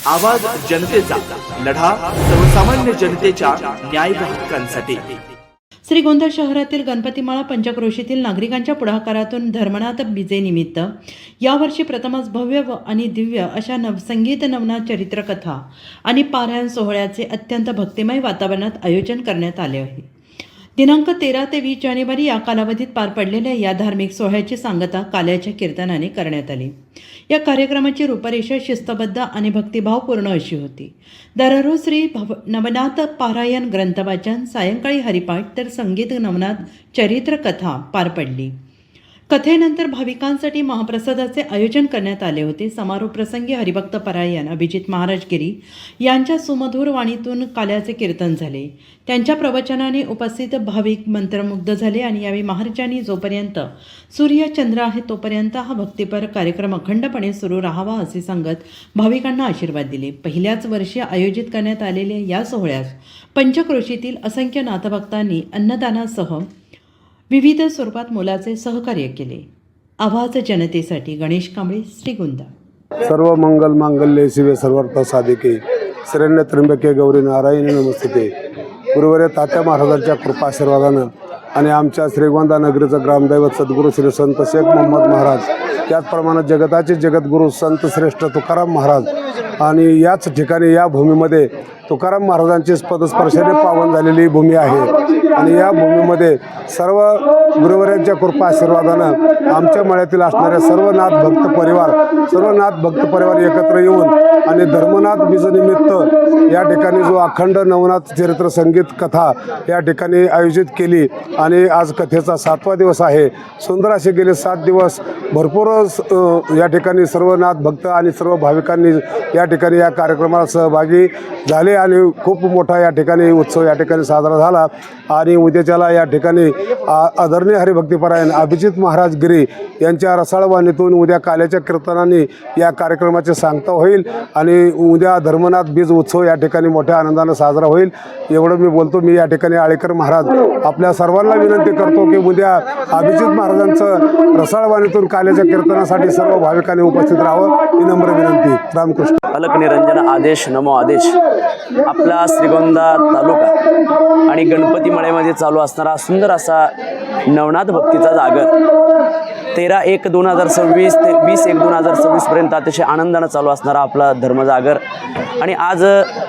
आवाज जनतेचा, लढा सर्वसामान्य जनतेच्या न्याय हक्कांसाठी। श्रीगोंदा शहरातील गणपतीमाळा पंचक्रोशीतील नागरिकांच्या पुढाकारातून धर्मनाथ बीजेनिमित्त यावर्षी प्रथमच भव्य आणि दिव्य अशा संगीत नवनाथ चरित्रकथा आणि पारायण सोहळ्याचे अत्यंत भक्तिमय वातावरणात आयोजन करण्यात आले आहे। दिनांक 13 ते 20 जानेवारी या कालावधीत पार पडलेल्या या धार्मिक सोहळ्याची सांगता काल्याच्या कीर्तनाने करण्यात आली। या कार्यक्रमाची रूपरेषा शिस्तबद्ध आणि भक्तिभावपूर्ण अशी होती। दररोज श्री नवनाथ पारायण ग्रंथवाचन, सायंकाळी हरिपाठ तर संगीत नवनाथ चरित्र कथा पार पडली। कथेनंतर भाविकांसाठी महाप्रसादाचे आयोजन करण्यात आले होते। समारोप प्रसंगी हरिभक्त परायण अभिजित महाराज गिरी यांच्या सुमधुर वाणीतून काल्याचे कीर्तन झाले। त्यांच्या प्रवचनाने उपस्थित भाविक मंत्रमुग्ध झाले आणि यावेळी महाराजांनी जोपर्यंत सूर्य चंद्र आहे तोपर्यंत हा भक्तिपर कार्यक्रम अखंडपणे सुरू राहावा असे सांगत भाविकांना आशीर्वाद दिले। पहिल्याच वर्षी आयोजित करण्यात आलेल्या या सोहळ्यास पंचक्रोशीतील असंख्य नाथभक्तांनी अन्नदानासह विविध स्वरूपात मोलाचे सहकार्य केले। आवाज जनतेसाठी गणेश कांबळे, श्रीगोंदा। सर्व मंगल मांगल्ये शिवे सर्वार्थ साधिके शरण्य त्र्यंबके गौरी नारायणी नमस्ते। गुरुवर्य तात्या महाराजांच्या कृपा आशीर्वादानं आणि आमच्या श्रीगोंदा नगरीचं ग्रामदैवत सद्गुरू श्री संत शेख मोहम्मद महाराज, त्याचप्रमाणे जगताचे जगद्गुरू संत श्रेष्ठ तुकाराम महाराज आणि याच ठिकाणी या भूमीमध्ये तुकाराम महाराजांची पदस्पर्शाने पावन झालेली भूमी आहे आणि या भूमीमध्ये सर्व गुरुवर्यांच्या कृपा आशीर्वादानं आमच्या मळ्यातील असणाऱ्या सर्व नाथ भक्त परिवार एकत्र येऊन आणि धर्मनाथ बीजनिमित्त या ठिकाणी जो अखंड नवनाथ चरित्र संगीत कथा या ठिकाणी आयोजित केली आणि आज कथेचा 7वा दिवस आहे। सुंदर असे गेले 7 दिवस भरपूर या ठिकाणी सर्व नाथ भक्त आणि सर्व भाविकांनी या ठिकाणी या कार्यक्रमाला सहभागी झाले आणि खूप मोठा या ठिकाणी उत्सव या ठिकाणी साजरा झाला आणि उद्याच्याला या ठिकाणी आदरणीय हरिभक्तीपरायण अभिजित महाराज गिरी यांच्या रसाळवाणीतून उद्या काल्याच्या कीर्तनाने या कार्यक्रमाचे सांगता होईल आणि उद्या धर्मनाथ बीज उत्सव या ठिकाणी मोठ्या आनंदाने साजरा होईल। एवढं मी बोलतो। मी या ठिकाणी आळेकर महाराज आपल्या सर्वांना विनंती करतो की उद्या अभिजित महाराजांचं रसाळवाणीतून काल्याच्या कीर्तनासाठी सर्व भाविकांनी उपस्थित राहावं ही नम्र विनंती। रामकृष्ण। अलक निरंजन आदेश नमो आदेश। आपला श्रीगोंदा तालुका आणि गणपती मळ्यामध्ये चालू असणारा सुंदर असा नवनाथ भक्तीचा जागर 13/1/2026 ते 20/1/2026 पर्यंत अतिशय आनंदाने चालू असणारा आपला धर्मजागर आणि आज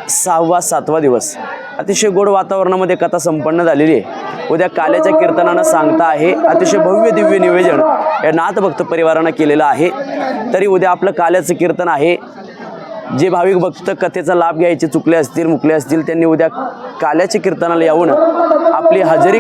6वा 7वा दिवस अतिशय गोड वातावरणामध्ये कथा संपन्न झालेली आहे। उद्या काल्याच्या कीर्तनानं सांगता आहे। अतिशय भव्य दिव्य निवेदन या नाथ भक्त परिवारानं केलेलं आहे। तरी उद्या आपलं काल्याचं कीर्तन आहे। जे भाविक भक्त कथेचा लाभ घ्यायचे चुकले असतील मुकले असतील त्यांनी उद्या काल्याच्या कीर्तनाला येऊन आपली हजेरी